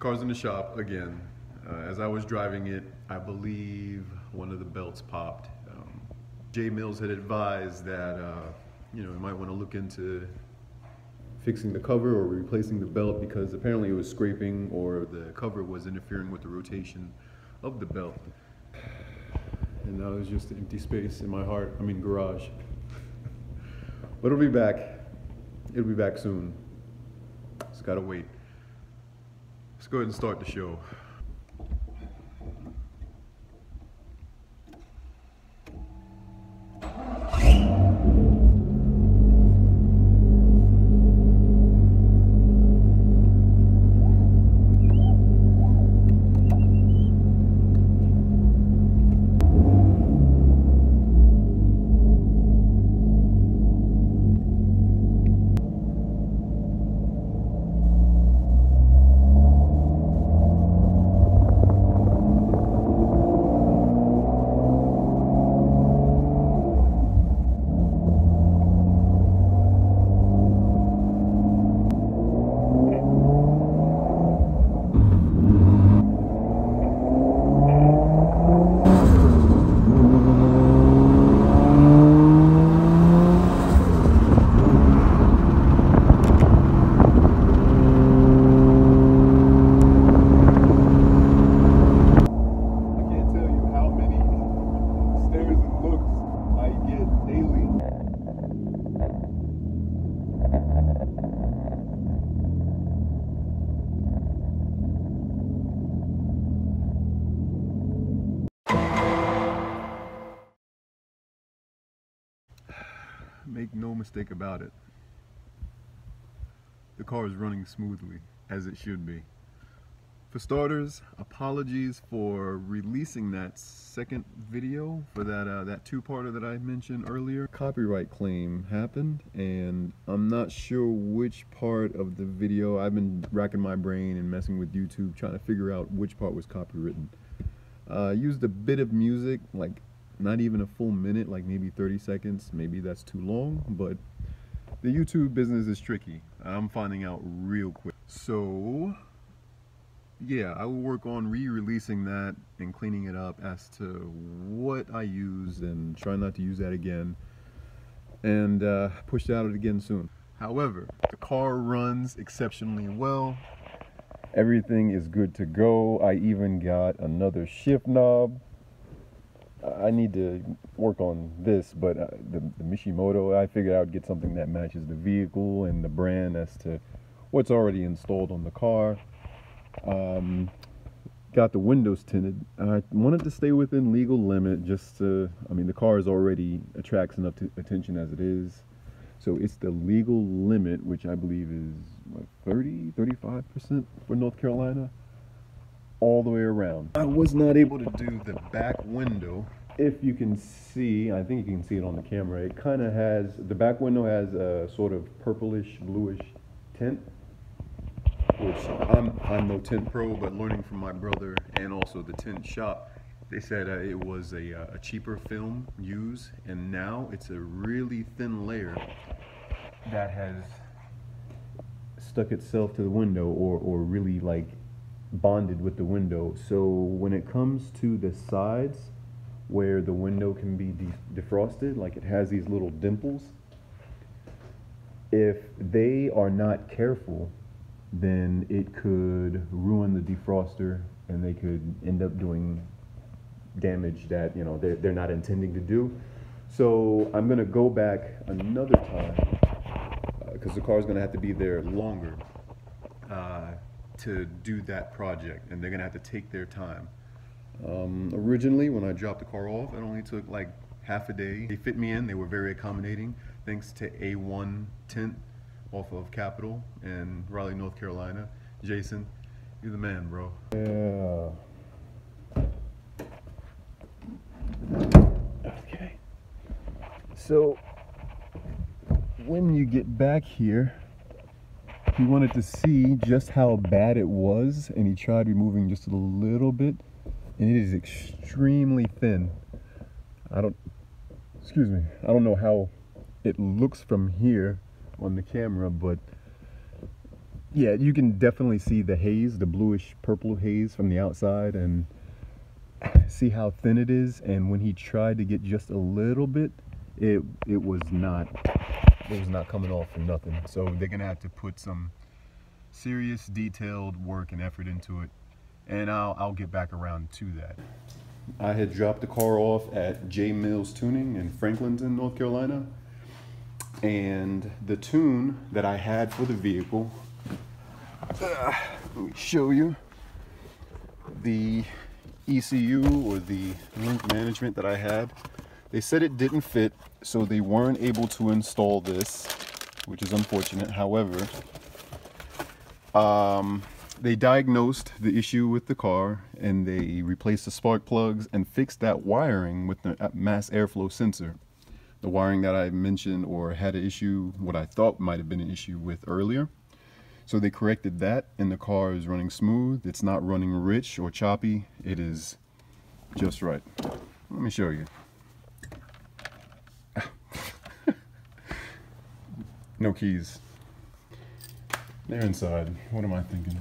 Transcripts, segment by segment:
car's in the shop again. As I was driving it, I believe one of the belts popped. Jay Mills had advised that you might want to look into fixing the cover or replacing the belt because apparently it was scraping or the cover was interfering with the rotation of the belt. And now there's just an empty space in my garage. But it'll be back. It'll be back soon. Just gotta wait. Let's go ahead and start the show. Make no mistake about it, the car is running smoothly, as it should be. For starters, apologies for releasing that second video for that two-parter that I mentioned earlier. Copyright claim happened, and I'm not sure which part of the video. I've been racking my brain and messing with YouTube trying to figure out which part was copywritten. Used a bit of music, like not even a full minute, like maybe 30 seconds. Maybe that's too long, but the YouTube business is tricky. I'm finding out real quick. So yeah, I will work on re-releasing that and cleaning it up as to what I used and try not to use that again, and push out it again soon. However, the car runs exceptionally well. Everything is good to go. I even got another shift knob. I need to work on this, but the Mishimoto, I figured I would get something that matches the vehicle and the brand as to what's already installed on the car. Got the windows tinted. I wanted to stay within legal limit, just to, the car is already attracts enough attention as it is. So it's the legal limit, which I believe is what, 35% for North Carolina, all the way around. I was not able to do the back window. If you can see, I think you can see it on the camera, it kind of has, the back window has a sort of purplish, bluish tint, which I'm no tint pro, but learning from my brother and also the tint shop, they said it was a cheaper film used, and now it's a really thin layer that has stuck itself to the window or really like bonded with the window. So when it comes to the sides where the window can be defrosted, like it has these little dimples, if they are not careful, then it could ruin the defroster and they could end up doing damage that they're not intending to do. So I'm gonna go back another time because the car is gonna have to be there longer to do that project, and they're gonna have to take their time. Originally, when I dropped the car off, it only took like half a day. They fit me in. They were very accommodating, thanks to A1 Tint off of Capitol in Raleigh, North Carolina. Jason, you're the man, bro. Yeah. Okay. So when you get back here, he wanted to see just how bad it was, and he tried removing just a little bit, and it is extremely thin. I don't know how it looks from here on the camera, but yeah, you can definitely see the haze, the bluish purple haze from the outside, and see how thin it is. And when he tried to get just a little bit, it was not coming off for nothing. So they're gonna have to put some serious detailed work and effort into it, and I'll get back around to that. I had dropped the car off at J Mills Tuning in Franklinton, North Carolina, and the tune that I had for the vehicle, let me show you the ECU or the link management that I had. They said it didn't fit, so they weren't able to install this, which is unfortunate. However, they diagnosed the issue with the car, and they replaced the spark plugs and fixed that wiring with the mass airflow sensor. The wiring that I mentioned or had an issue, what I thought might have been an issue with earlier. So they corrected that, and the car is running smooth. It's not running rich or choppy. It is just right. Let me show you. No keys. They're inside. What am I thinking?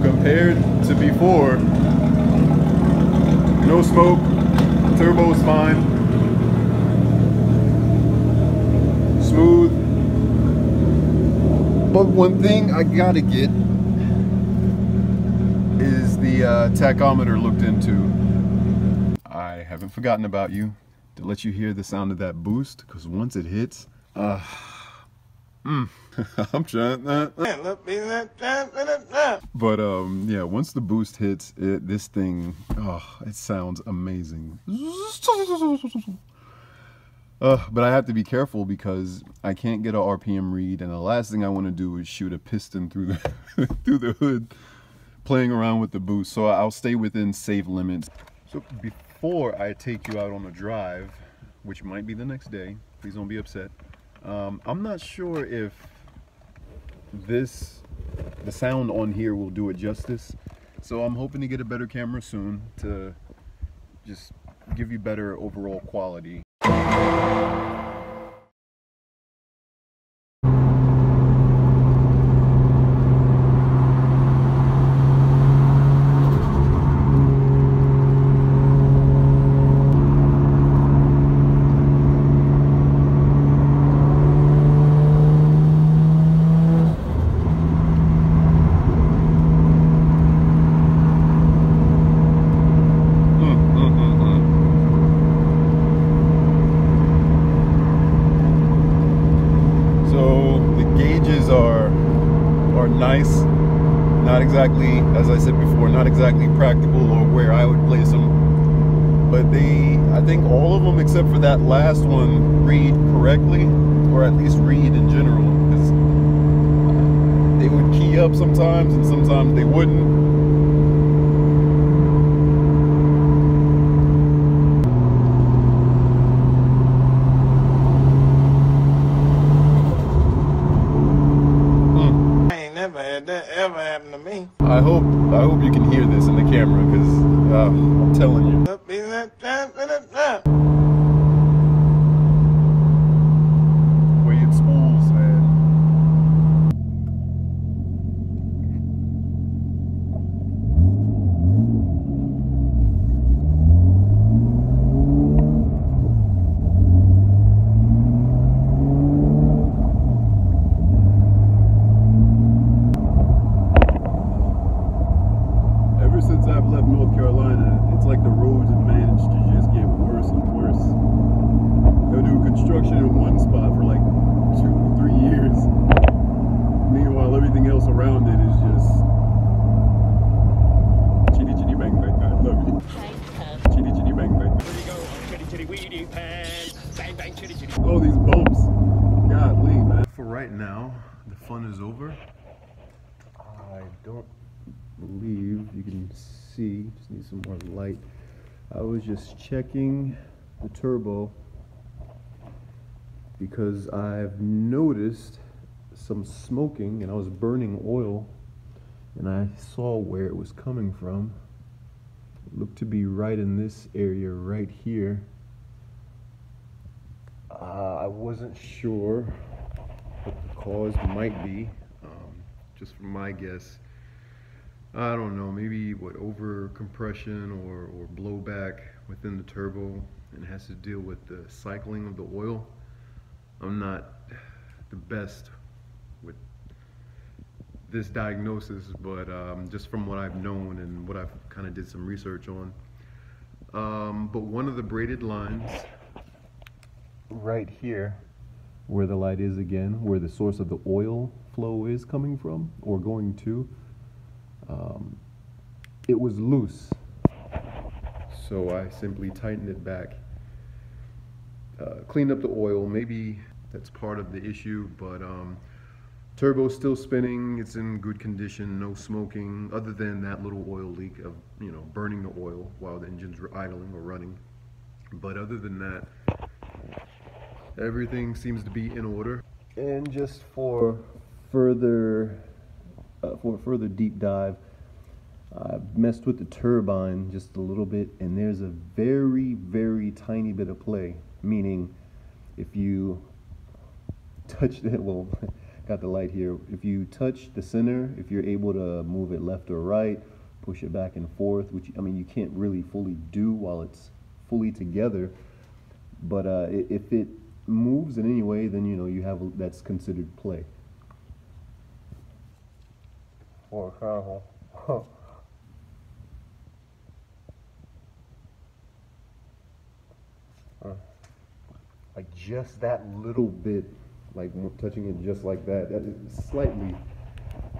Compared to before, no smoke, turbo's fine, smooth. But one thing I gotta get is the tachometer looked into. I haven't forgotten about you to let you hear the sound of that boost, because once it hits, I'm trying that. But yeah, once the boost hits, this thing, it sounds amazing. But I have to be careful because I can't get a RPM read, and the last thing I want to do is shoot a piston through the through the hood, playing around with the boost. So I'll stay within safe limits. So before I take you out on a drive, which might be the next day, please don't be upset. I'm not sure if the sound on here will do it justice, so I'm hoping to get a better camera soon to just give you better overall quality. Nice, not exactly, as I said before, not exactly practical or where I would place them, but I think all of them except for that last one read correctly, or at least read in general, because they would key up sometimes and sometimes they wouldn't. That ever happened to me. I hope you can hear this in the camera, because I'm telling you. The way it spools, man. Since I've left North Carolina, it's like the roads have managed to just get worse and worse. They'll do construction in one spot for like 2-3 years. Meanwhile, everything else around it is just chitty chitty bang bang. I love you. Chitty chitty bang bang. Oh, these bumps. Godly, man. For right now, the fun is over. I don't believe you can see. Just need some more light. I was just checking the turbo because I've noticed some smoking, and I was burning oil, and I saw where it was coming from. It looked to be right in this area right here. I wasn't sure what the cause might be. Just from my guess, I don't know, maybe over compression or blowback within the turbo, and it has to deal with the cycling of the oil. I'm not the best with this diagnosis, but just from what I've known and what I've kind of did some research on. But one of the braided lines right here, where the light is again, where the source of the oil flow is coming from or going to, it was loose. So I simply tightened it back, cleaned up the oil. Maybe that's part of the issue, but turbo's still spinning. It's in good condition, no smoking, other than that little oil leak of, burning the oil while the engine's idling or running. But other than that, everything seems to be in order. And just for further deep dive, I messed with the turbine just a little bit, and there's a very, very tiny bit of play. Meaning, if you touch it, well, got the light here. If you touch the center, if you're able to move it left or right, push it back and forth, which you can't really fully do while it's fully together. But if it moves in any way, then you have that's considered play. For example, like just that little bit, like touching it just like that. That is slightly,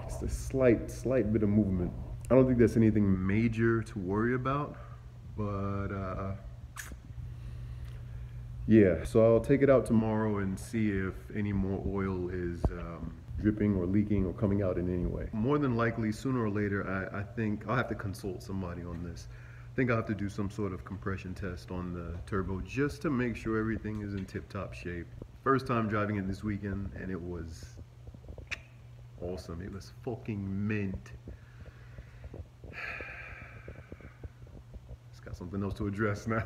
just a slight bit of movement. I don't think that's anything major to worry about, but yeah. So I'll take it out tomorrow and see if any more oil is dripping or leaking or coming out in any way. More than likely, sooner or later, I think I'll have to consult somebody on this. I think I'll have to do some sort of compression test on the turbo just to make sure everything is in tip-top shape. First time driving it this weekend, and it was awesome. It was fucking mint. It's got something else to address now.